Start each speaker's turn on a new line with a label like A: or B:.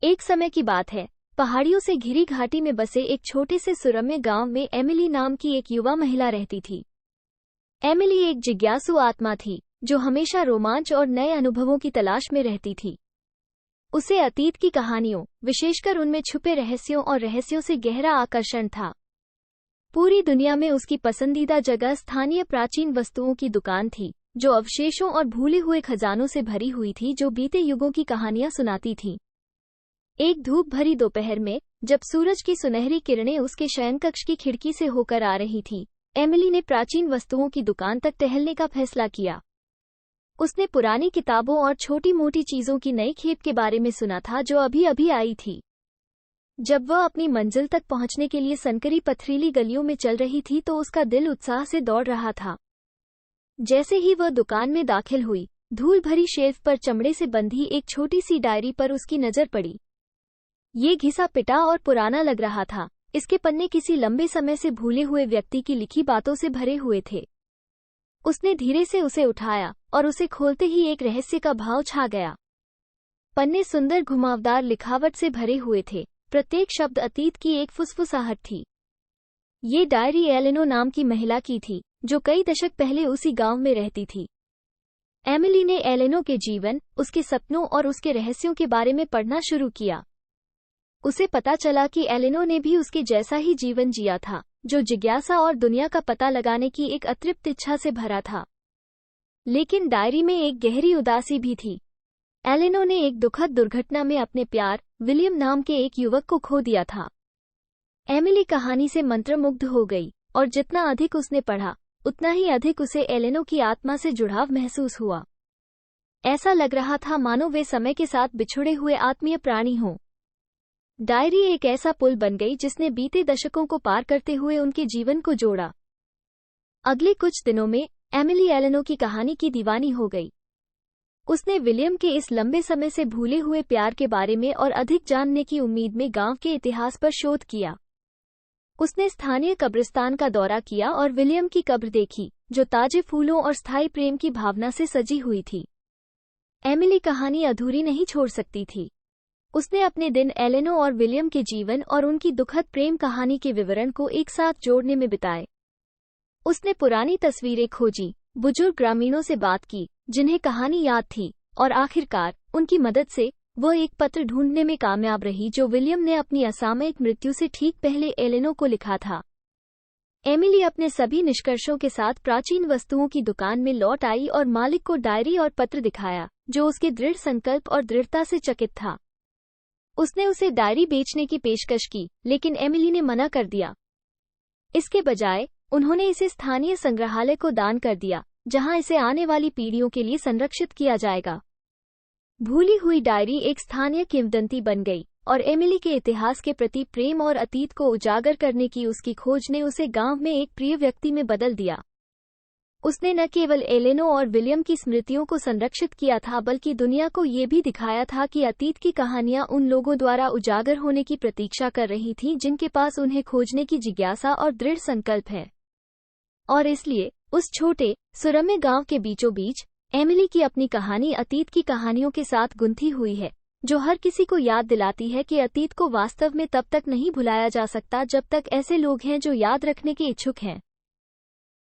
A: एक समय की बात है, पहाड़ियों से घिरी घाटी में बसे एक छोटे से सुरम्य गांव में एमिली नाम की एक युवा महिला रहती थी। एमिली एक जिज्ञासु आत्मा थी जो हमेशा रोमांच और नए अनुभवों की तलाश में रहती थी। उसे अतीत की कहानियों, विशेषकर उनमें छुपे रहस्यों और रहस्यों से गहरा आकर्षण था। पूरी दुनिया में उसकी पसंदीदा जगह स्थानीय प्राचीन वस्तुओं की दुकान थी, जो अवशेषों और भूले हुए खजानों से भरी हुई थी, जो बीते युगों की कहानियां सुनाती थीं। एक धूप भरी दोपहर में, जब सूरज की सुनहरी किरणें उसके शयनकक्ष की खिड़की से होकर आ रही थीं, एमिली ने प्राचीन वस्तुओं की दुकान तक टहलने का फैसला किया। उसने पुरानी किताबों और छोटी-मोटी चीजों की नई खेप के बारे में सुना था जो अभी अभी आई थी। जब वह अपनी मंजिल तक पहुंचने के लिए संकरी पथरीली गलियों में चल रही थी तो उसका दिल उत्साह से दौड़ रहा था। जैसे ही वह दुकान में दाखिल हुई, धूल भरी शेल्फ पर चमड़े से बंधी एक छोटी सी डायरी पर उसकी नजर पड़ी। ये घिसा पिटा और पुराना लग रहा था। इसके पन्ने किसी लंबे समय से भूले हुए व्यक्ति की लिखी बातों से भरे हुए थे। उसने धीरे से उसे उठाया और उसे खोलते ही एक रहस्य का भाव छा गया। पन्ने सुंदर घुमावदार लिखावट से भरे हुए थे। प्रत्येक शब्द अतीत की एक फुसफुसाहट थी। ये डायरी एलेनो नाम की महिला की थी, जो कई दशक पहले उसी गांव में रहती थी। एमिली ने एलेनो के जीवन, उसके सपनों और उसके रहस्यों के बारे में पढ़ना शुरू किया। उसे पता चला कि एलेनो ने भी उसके जैसा ही जीवन जिया था, जो जिज्ञासा और दुनिया का पता लगाने की एक अतृप्त इच्छा से भरा था। लेकिन डायरी में एक गहरी उदासी भी थी। एलेनो ने एक दुखद दुर्घटना में अपने प्यार, विलियम नाम के एक युवक को खो दिया था। एमिली कहानी से मंत्रमुग्ध हो गई, और जितना अधिक उसने पढ़ा, उतना ही अधिक उसे एलेनो की आत्मा से जुड़ाव महसूस हुआ। ऐसा लग रहा था मानो वे समय के साथ बिछुड़े हुए आत्मीय प्राणी हों। डायरी एक ऐसा पुल बन गई जिसने बीते दशकों को पार करते हुए उनके जीवन को जोड़ा। अगले कुछ दिनों में एमिली एलेनो की कहानी की दीवानी हो गई। उसने विलियम के इस लंबे समय से भूले हुए प्यार के बारे में और अधिक जानने की उम्मीद में गांव के इतिहास पर शोध किया। उसने स्थानीय कब्रिस्तान का दौरा किया और विलियम की कब्र देखी, जो ताजे फूलों और स्थायी प्रेम की भावना से सजी हुई थी। एमिली कहानी अधूरी नहीं छोड़ सकती थी। उसने अपने दिन एलेनो और विलियम के जीवन और उनकी दुखद प्रेम कहानी के विवरण को एक साथ जोड़ने में बिताए। उसने पुरानी तस्वीरें खोजी, बुजुर्ग ग्रामीणों से बात की जिन्हें कहानी याद थी, और आखिरकार उनकी मदद से वह एक पत्र ढूंढने में कामयाब रही जो विलियम ने अपनी असामयिक मृत्यु से ठीक पहले एलेनो को लिखा था। एमिली अपने सभी निष्कर्षों के साथ प्राचीन वस्तुओं की दुकान में लौट आई और मालिक को डायरी और पत्र दिखाया, जो उसके दृढ़ संकल्प और दृढ़ता से चकित था। उसने उसे डायरी बेचने की पेशकश की, लेकिन एमिली ने मना कर दिया। इसके बजाय उन्होंने इसे स्थानीय संग्रहालय को दान कर दिया, जहां इसे आने वाली पीढ़ियों के लिए संरक्षित किया जाएगा। भूली हुई डायरी एक स्थानीय किंवदंती बन गई, और एमिली के इतिहास के प्रति प्रेम और अतीत को उजागर करने की उसकी खोज ने उसे गांव में एक प्रिय व्यक्ति में बदल दिया। उसने न केवल एलेनो और विलियम की स्मृतियों को संरक्षित किया था, बल्कि दुनिया को ये भी दिखाया था कि अतीत की कहानियां उन लोगों द्वारा उजागर होने की प्रतीक्षा कर रही थीं जिनके पास उन्हें खोजने की जिज्ञासा और दृढ़ संकल्प है। और इसलिए उस छोटे, सुरम्य गांव के बीचों बीच एमिली की अपनी कहानी अतीत की कहानियों के साथ गुंथी हुई है, जो हर किसी को याद दिलाती है कि अतीत को वास्तव में तब तक नहीं भुलाया जा सकता जब तक ऐसे लोग हैं जो याद रखने के इच्छुक हैं।